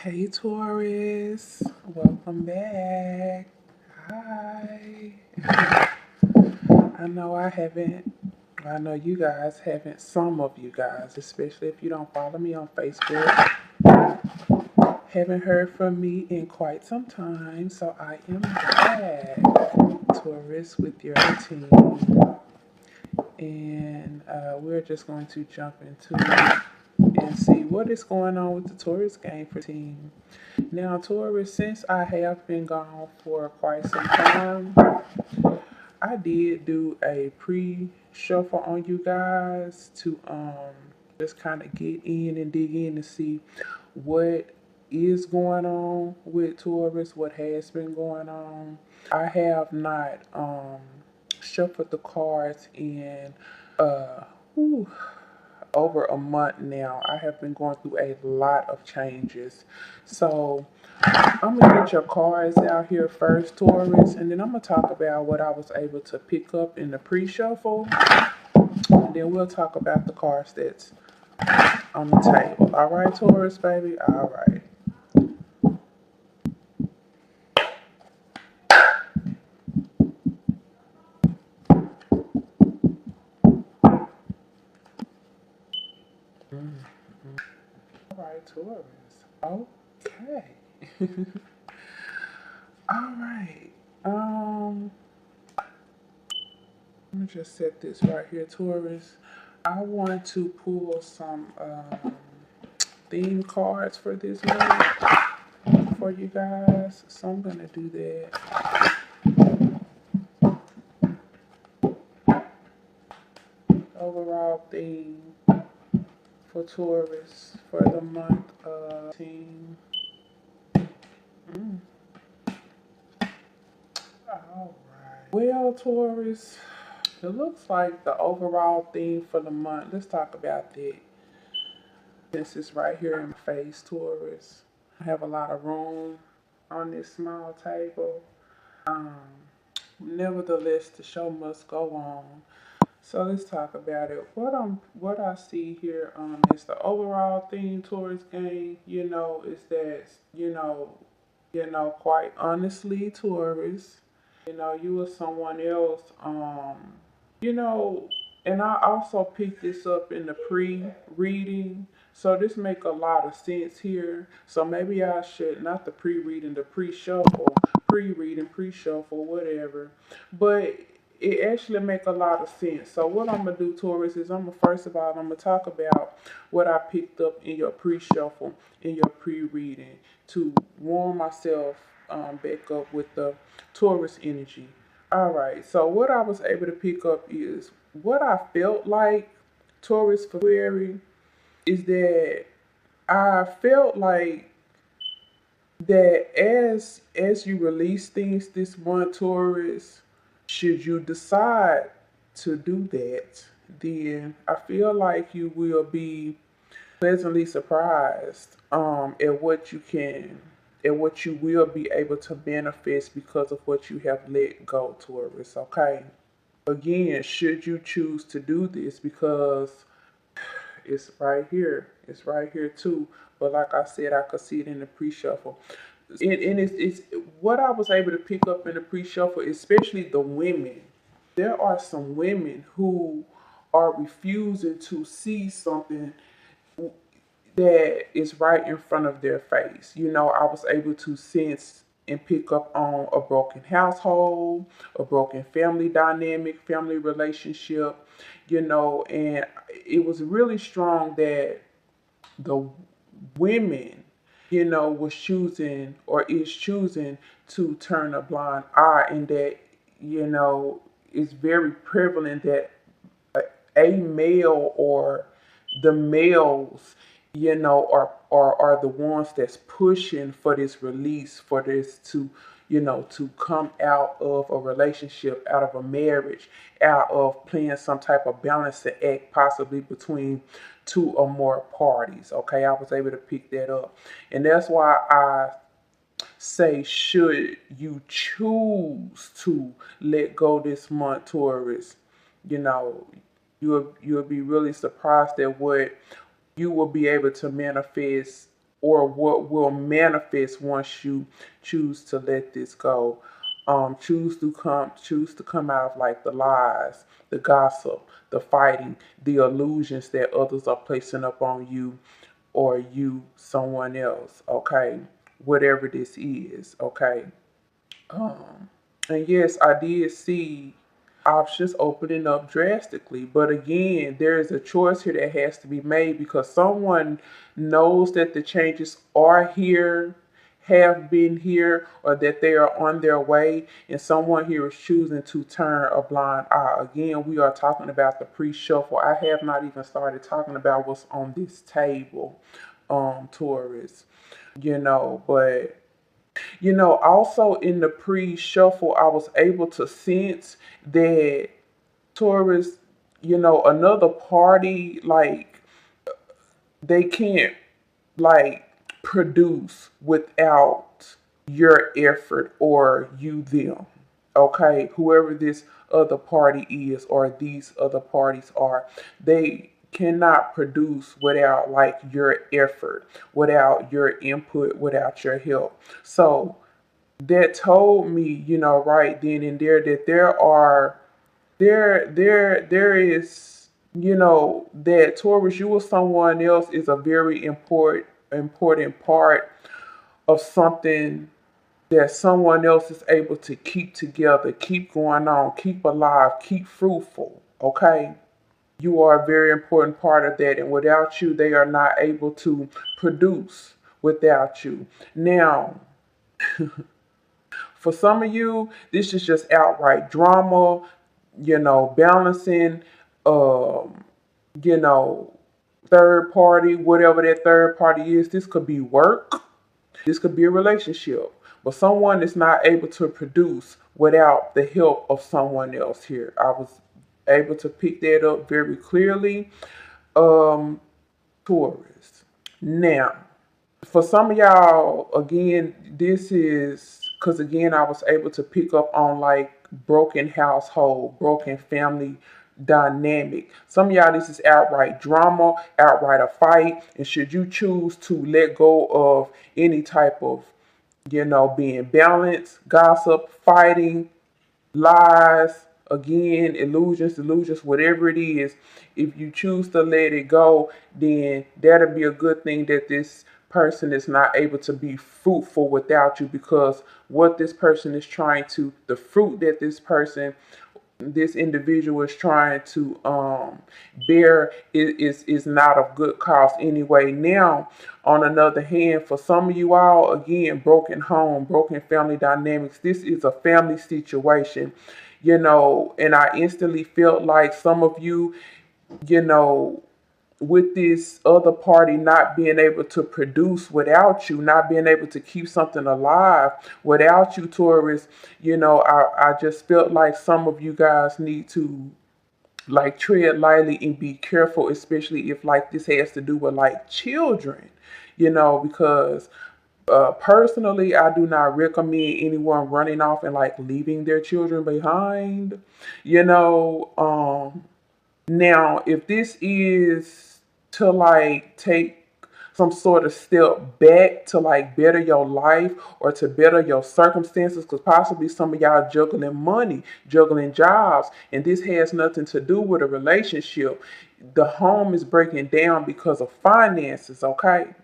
Hey Taurus, welcome back. Hi. I know you guys haven't, some of you guys, especially if you don't follow me on Facebook, haven't heard from me in quite some time. So I am back, Taurus, with your routine. And we're just going to jump into it and see what is going on with the Taurus game for team. Now, Taurus, since I have been gone for quite some time, I did do a pre-shuffle on you guys to just kind of get in and dig in to see what is going on with Taurus, what has been going on. I have not shuffled the cards in uh whew, over a month now. I have been going through a lot of changes. So I'm gonna get your cards out here first, Taurus, and then I'm gonna talk about what I was able to pick up in the pre-shuffle. And then we'll talk about the cards that's on the table. All right, Taurus, baby. All right. All right, Taurus. Okay. All right. Let me just set this right here, Taurus. I want to pull some theme cards for this month for you guys. So I'm gonna do that. Overall theme for Taurus for the month of team. Mm. All right. Well, Taurus, it looks like the overall theme for the month. Let's talk about that. This is right here in my face, Taurus. I have a lot of room on this small table. Um, Nevertheless, the show must go on. So let's talk about it. What I see here is the overall theme towards game. Is that quite honestly, Taurus. You or someone else. You know, and I also picked this up in the pre-reading. So this make a lot of sense here. So maybe I should not the pre-reading, the pre-shuffle, pre-reading, pre-shuffle, whatever. But it actually make a lot of sense. So what I'm gonna do, Taurus, is first of all I'm gonna talk about what I picked up in your pre-shuffle, in your pre-reading, to warm myself back up with the Taurus energy. All right. So what I was able to pick up is what I felt like Taurus for February is that I felt like that as you release things this month, Taurus, should you decide to do that, then I feel like you will be pleasantly surprised at what you will be able to manifest because of what you have let go, Taurus. Okay. Again, should you choose to do this, because it's right here. It's right here too. But like I said, I could see it in the pre-shuffle. And it's what I was able to pick up in the pre-shuffle, especially the women. There are some women who are refusing to see something that is right in front of their face. I was able to sense and pick up on a broken household, a broken family dynamic, family relationship, and it was really strong that the women, was choosing or is choosing to turn a blind eye, and that, it's very prevalent that a male or the males, are the ones that's pushing for this release, for this to come out of a relationship, out of a marriage, out of playing some type of balancing act, possibly between two or more parties. Okay, I was able to pick that up. And that's why I say, should you choose to let go this month, Taurus, you know, you'll be really surprised at what you will be able to manifest or what will manifest once you choose to let this go. Choose to come out of like the lies, the gossip, the fighting, the illusions that others are placing up on you or you someone else, okay? Whatever this is, okay? Um, and yes, I did see options opening up drastically. But again, there is a choice here that has to be made because someone knows that the changes are here, have been here, or that they are on their way, and someone here is choosing to turn a blind eye. Again, we are talking about the pre-shuffle. I have not even started talking about what's on this table, Taurus. But also in the pre-shuffle, I was able to sense that Taurus, another party, like they can't like produce without your effort or you them. Okay, whoever this other party is or these other parties are, they cannot produce without like your effort, without your input, without your help. So that told me, right then and there that there is, that Taurus, you or someone else is a very important part of something that someone else is able to keep together, keep going on, keep alive, keep fruitful. Okay? You are a very important part of that, and without you, they are not able to produce without you. Now, for some of you, this is just outright drama, balancing, um, you know, third party, whatever that third party is. This could be work, this could be a relationship, but someone is not able to produce without the help of someone else here. I was able to pick that up very clearly. Um, Taurus. Now, for some of y'all, again, this is because again, I was able to pick up on like broken household, broken family dynamic. Some of y'all, this is outright drama, outright a fight. And should you choose to let go of any type of, being balanced, gossip, fighting, lies, again, illusions, whatever it is, if you choose to let it go, then that'll be a good thing that this person is not able to be fruitful without you because what this person is trying to, the fruit that this individual is trying to bear is not of good cause anyway. Now, on another hand, for some of you all, again, broken home, broken family dynamics, this is a family situation, and I instantly felt like some of you, you know, with this other party not being able to produce without you, not being able to keep something alive without you, Taurus, I just felt like some of you guys need to like tread lightly and be careful, especially if like this has to do with like children, because personally, I do not recommend anyone running off and like leaving their children behind, you know. Now, if this is to like take some sort of step back to like better your life or to better your circumstances, because possibly some of y'all juggling money, juggling jobs, and this has nothing to do with a relationship. The home is breaking down because of finances, okay?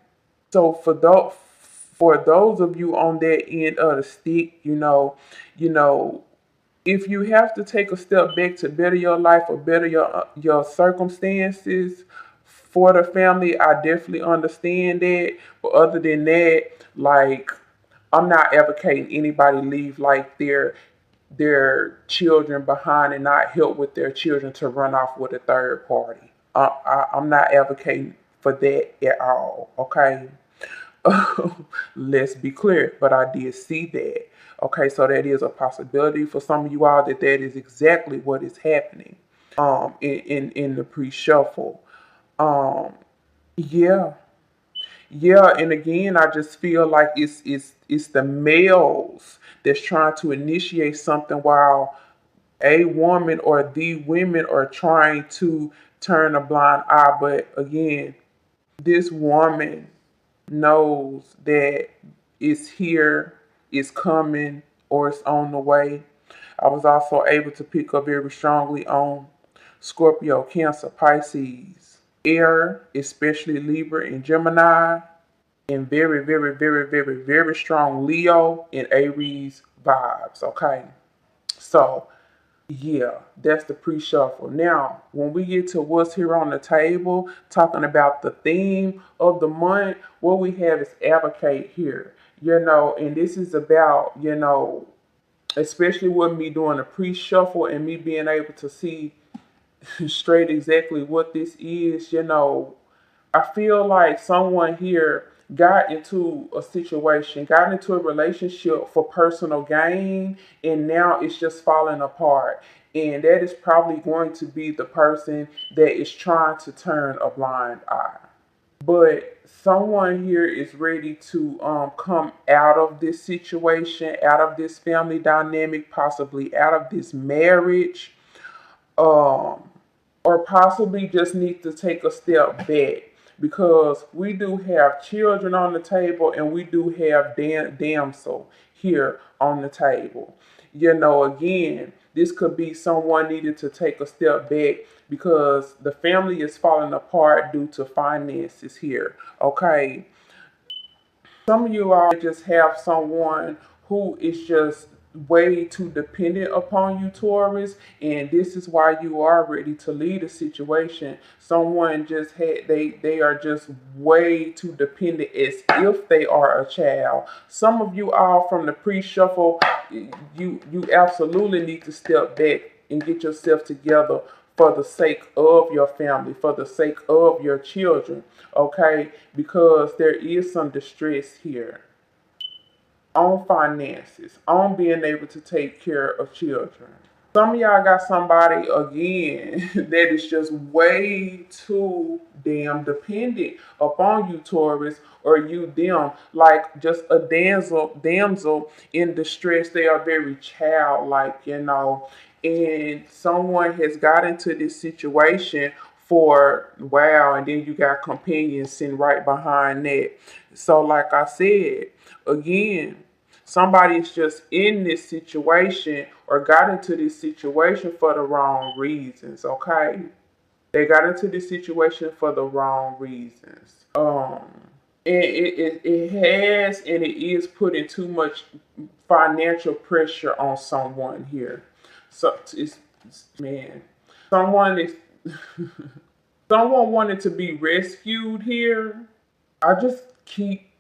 So for those of you on that end of the stick, you know, if you have to take a step back to better your life or better your circumstances for the family, I definitely understand that. But other than that, like I'm not advocating anybody leave like their children behind and not help with their children to run off with a third party. I'm not advocating for that at all. Okay. Let's be clear, but I did see that. Okay, so that is a possibility for some of you all that is exactly what is happening. In the pre-shuffle. Um, yeah, yeah, and again, I just feel like it's the males that's trying to initiate something while a woman or the women are trying to turn a blind eye. But again, this woman knows that it's here, it's coming, or it's on the way. I was also able to pick up very strongly on Scorpio, Cancer, Pisces, air, especially Libra and Gemini, and very, very, very, very, very strong Leo and Aries vibes. Okay. So, yeah, that's the pre-shuffle. Now, when we get to what's here on the table, talking about the theme of the month, what we have is advocate here. And this is about, especially with me doing a pre-shuffle and me being able to see straight exactly what this is. I feel like someone here got into a situation, got into a relationship for personal gain, and now it's just falling apart. And that is probably going to be the person that is trying to turn a blind eye. But someone here is ready to come out of this situation, out of this family dynamic, possibly out of this marriage, um, or possibly just need to take a step back, because we do have children on the table and we do have damsel here on the table. Again, this could be someone needed to take a step back because the family is falling apart due to finances here. Okay, some of you all just have someone who is just way too dependent upon you, Taurus, and this is why you are ready to lead a situation. Someone just had they are just way too dependent, as if they are a child. Some of you all from the pre-shuffle, you absolutely need to step back and get yourself together for the sake of your family, for the sake of your children, okay? Because there is some distress here on finances, on being able to take care of children. Some of y'all got somebody again that is just way too damn dependent upon you, Taurus, or you them, like just a damsel in distress. They are very childlike, and someone has got into this situation for wow, and then you got companions sitting right behind that. So, like I said, again, somebody's just in this situation or got into this situation for the wrong reasons, okay? They got into this situation for the wrong reasons. It has and it is putting too much financial pressure on someone here. So man, someone is someone wanted to be rescued here. I just keep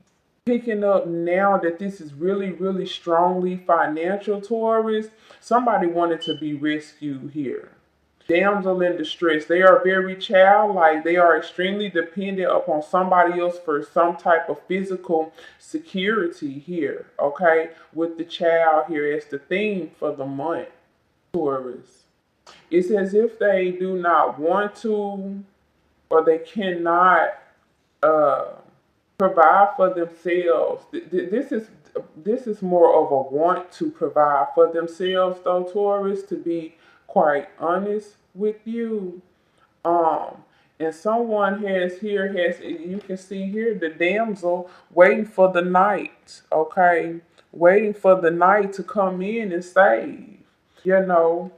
picking up now that this is really, really strongly financial, Taurus. Somebody wanted to be rescued here. Damsel in distress. They are very childlike. They are extremely dependent upon somebody else for some type of physical security here. Okay, with the child here as the theme for the month, Taurus. It's as if they do not want to, or they cannot uh, provide for themselves. This is more of a want to provide for themselves, though, Taurus. To be quite honest with you, um, and someone has you can see here the damsel waiting for the night. Okay, waiting for the night to come in and save. You know,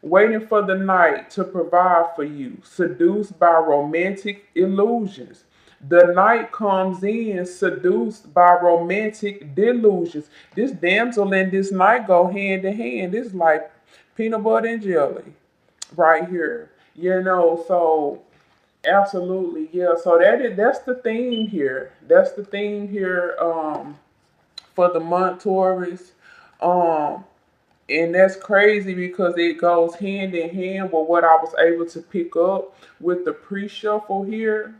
waiting for the night to provide for you, seduced by romantic illusions. The night comes in seduced by romantic delusions. This damsel and this night go hand in hand. It's like peanut butter and jelly right here. So absolutely, yeah. So that's the theme here. That's the theme here for the month, Taurus. Um and that's crazy because it goes hand in hand with what I was able to pick up with the pre-shuffle here.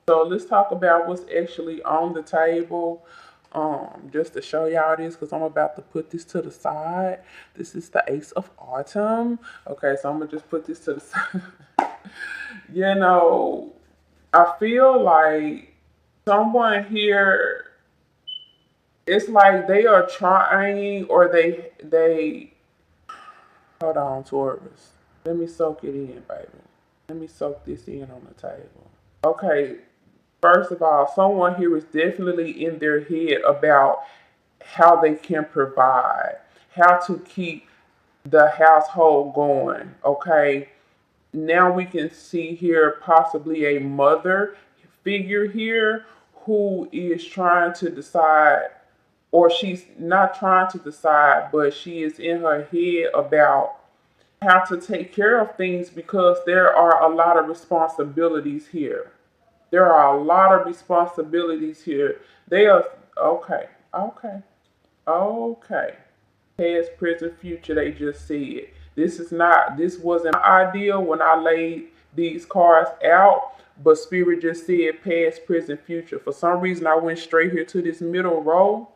So let's talk about what's actually on the table. Just to show y'all this, because I'm about to put this to the side. This is the Ace of Autumn. Okay, so I'm gonna just put this to the side. you know, I feel like someone here, it's like they are trying, or they hold on, Taurus. Let me soak it in, baby. Let me soak this in on the table. Okay, first of all, someone here is definitely in their head about how they can provide, how to keep the household going. Okay, now we can see here possibly a mother figure here who is trying to decide, or she's not trying to decide, but she is in her head about how to take care of things because there are a lot of responsibilities here. There are a lot of responsibilities here. They are okay, okay, okay. Past, present, future, they just said. This wasn't my idea when I laid these cards out, but Spirit just said past, present, future. For some reason, I went straight here to this middle row,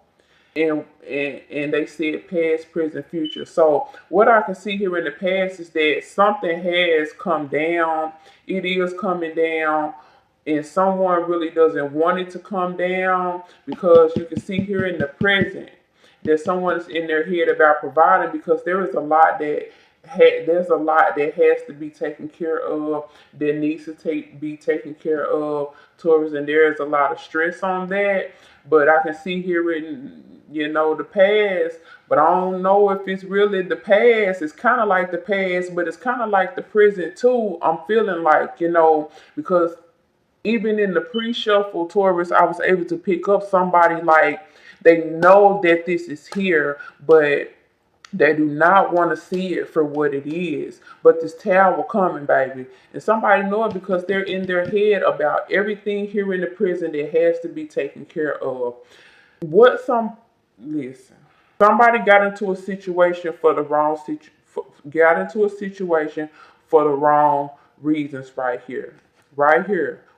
and they said past, present, future. So what I can see here in the past is that something has come down. It is coming down, and someone really doesn't want it to come down because you can see here in the present that someone's in their head about providing because there is a lot that there's a lot that has to be taken care of, that needs to be taken care of, Taurus, and there is a lot of stress on that. But I can see here in the past, but I don't know if it's really the past. It's kind of like the past, but it's kind of like the present too. I'm feeling like because even in the pre-shuffle, Taurus, I was able to pick up somebody like they know that this is here, but they do not want to see it for what it is. But this tower coming, baby. And somebody know it because they're in their head about everything here in the prison that has to be taken care of. Listen, somebody got into a situation for the wrong got into a situation for the wrong reasons right here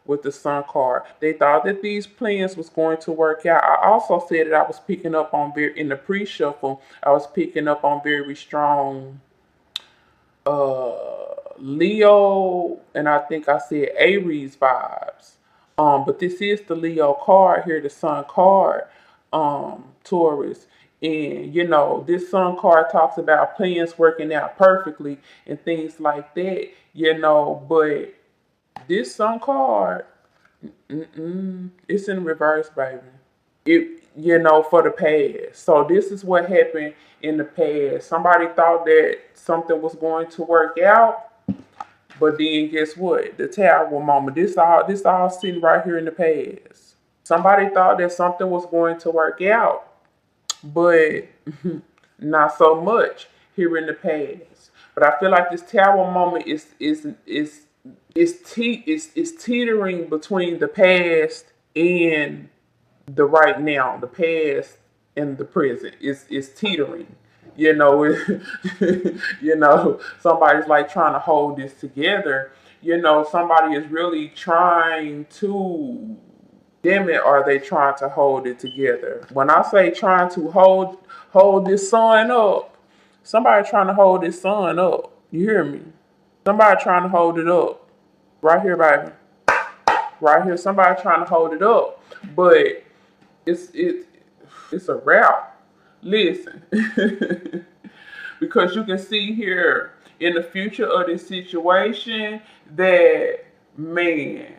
with the Sun card. They thought that these plans was going to work out. I also said that I was picking up on in the pre-shuffle, I was picking up on very strong Leo, and I think I said Aries vibes. But this is the Leo card here, the Sun card, Taurus. And this Sun card talks about plans working out perfectly and things like that, but this Sun card, it's in reverse, baby. For the past. So this is what happened in the past. Somebody thought that something was going to work out, but then guess what? The Tower moment. This all sitting right here in the past. Somebody thought that something was going to work out, but not so much here in the past. But I feel like this Tower moment is teetering between the past and the right now, the past and the present. Is teetering. Somebody's like trying to hold this together. Somebody is really trying to. Damn it, are they trying to hold it together? When I say trying to hold this sun up, somebody trying to hold this sun up. You hear me? Somebody trying to hold it up. Right here, baby. Right here, somebody trying to hold it up. But it's a wrap. Listen. Because you can see here in the future of this situation that, man,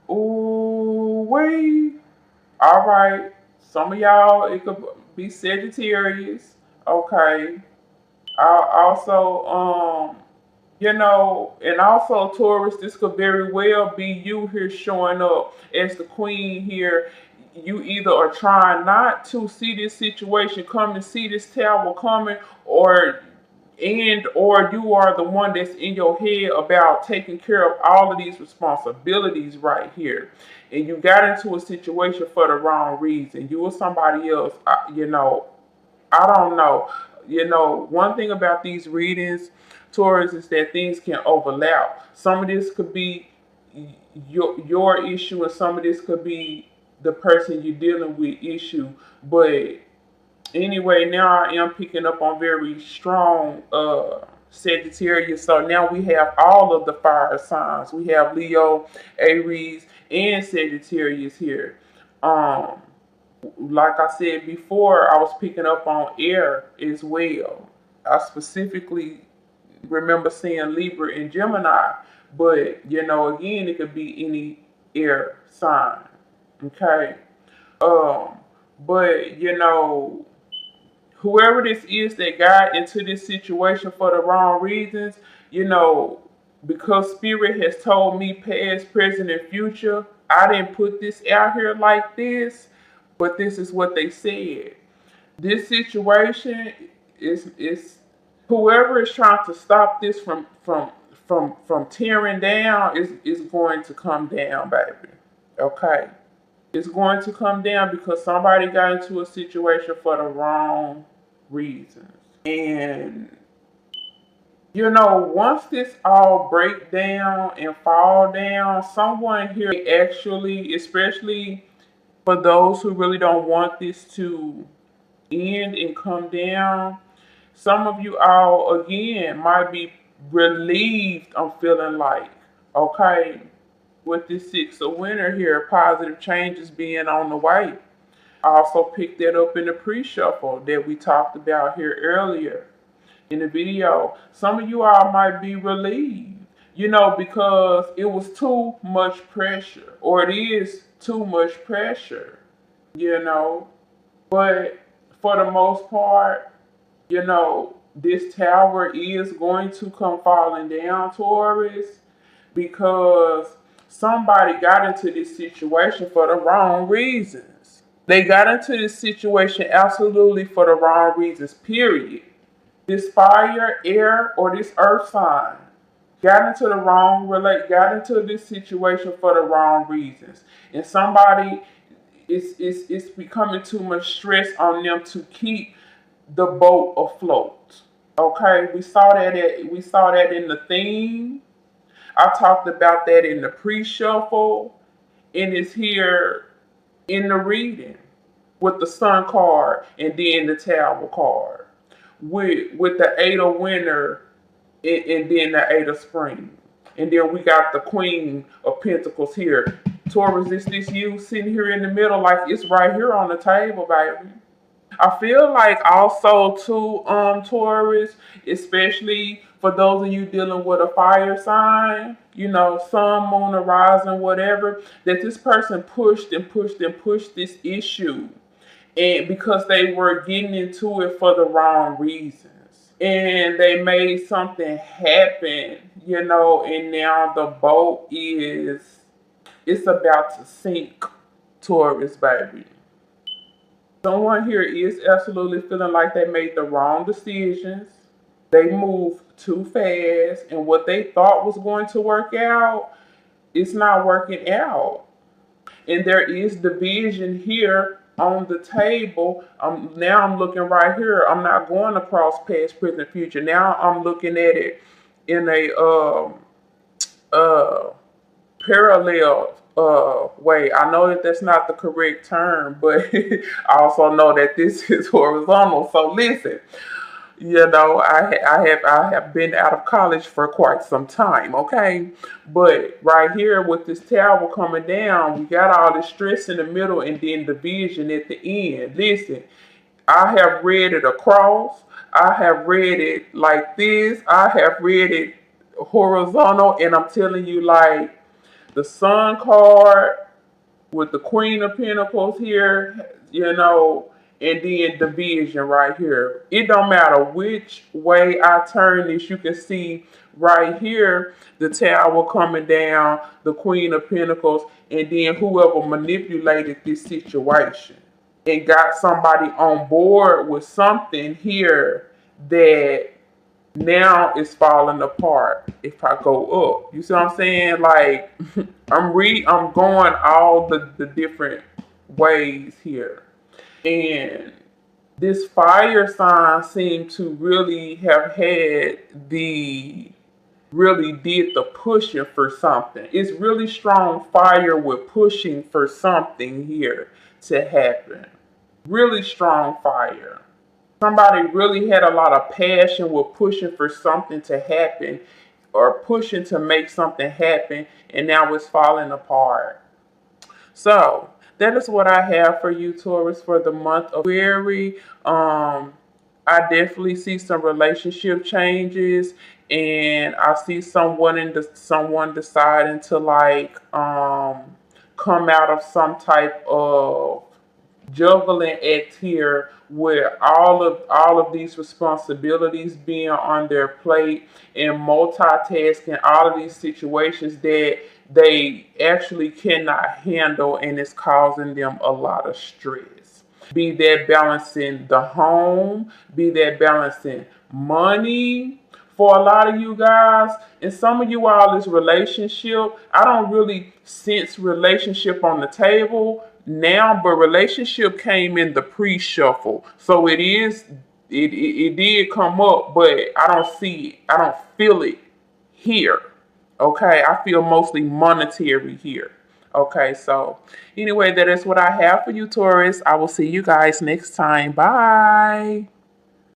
ooh, wait. All right. Some of y'all, it could be Sagittarius. Okay. Also, and also Taurus, this could very well be you here showing up as the queen here. You either are trying not to see this situation coming, see this tower coming, or you are the one that's in your head about taking care of all of these responsibilities right here. And you got into a situation for the wrong reason. You or somebody else, I don't know. One thing about these readings, Taurus, is that things can overlap. Some of this could be your issue, and some of this could be the person you're dealing with issue. But anyway, now I am picking up on very strong Sagittarius. So now we have all of the fire signs. We have Leo, Aries, and Sagittarius here. Like I said before, I was picking up on air as well. I specifically remember seeing Libra and Gemini, but again, it could be any air sign. Okay. Um, but whoever this is that got into this situation for the wrong reasons, you know, because Spirit has told me past, present, and future, I didn't put this out here like this, but this is what they said. This situation is whoever is trying to stop this from tearing down is going to come down, baby. Okay. It's going to come down because somebody got into a situation for the wrong reasons. And once this all break down and fall down, someone here actually, especially for those who really don't want this to end and come down, some of you all again might be relieved. I'm feeling like, okay, with this six of winter here, positive changes being on the way. I also picked that up in the pre-shuffle that we talked about here earlier in the video. Some of you all might be relieved, because it was too much pressure, or it is too much pressure, you know. But for the most part, this tower is going to come falling down, Taurus, because somebody got into this situation for the wrong reasons. They got into this situation absolutely for the wrong reasons, period. This fire, air, or this earth sign got into this situation for the wrong reasons. And somebody it's becoming too much stress on them to keep the boat afloat. Okay, we saw that in the theme. I talked about that in the pre-shuffle, and it's here in the reading with the Sun card and then the Tower card with the Eight of Winter and then the Eight of Spring, and then we got the Queen of Pentacles here. Taurus, is this you sitting here in the middle like it's right here on the table, baby? I feel like also too, Taurus, especially for those of you dealing with a fire sign, sun, moon, horizon, whatever, that this person pushed and pushed and pushed this issue, and because they were getting into it for the wrong reasons. And they made something happen, and now the boat it's about to sink, Taurus, baby. Someone here is absolutely feeling like they made the wrong decisions. They moved too fast, and what they thought was going to work out, it's not working out. And there is division here on the table. Now I'm looking right here. I'm not going across past, present, future. Now I'm looking at it in a uh parallel way. I know that that's not the correct term, but I also know that this is horizontal. So listen, I have been out of college for quite some time, okay? But right here with this tower coming down, we got all this stress in the middle and then division at the end. Listen, I have read it across. I have read it like this. I have read it horizontal, and I'm telling you, like, the Sun card with the Queen of Pentacles here, and then division right here. It don't matter which way I turn this, you can see right here the Tower coming down, the Queen of Pentacles, and then whoever manipulated this situation and got somebody on board with something here that now it's falling apart if I go up. You see what I'm saying? Like I'm going all the different ways here. And this fire sign seemed to really have had really did the pushing for something. It's really strong fire with pushing for something here to happen. Really strong fire. Somebody really had a lot of passion with pushing for something to happen or pushing to make something happen, and now it's falling apart. So that is what I have for you, Taurus, for the month of February. I definitely see some relationship changes, and I see someone deciding to come out of some type of juggling act here where all of these responsibilities being on their plate and multitasking all of these situations that they actually cannot handle, and it's causing them a lot of stress. Be that balancing the home, be that balancing money. For a lot of you guys, and some of you all, this relationship, I don't really sense relationship on the table now, but relationship came in the pre-shuffle. So it did come up, but I don't see it. I don't feel it here. Okay, I feel mostly monetary here. Okay, so anyway, that is what I have for you, Taurus. I will see you guys next time. Bye.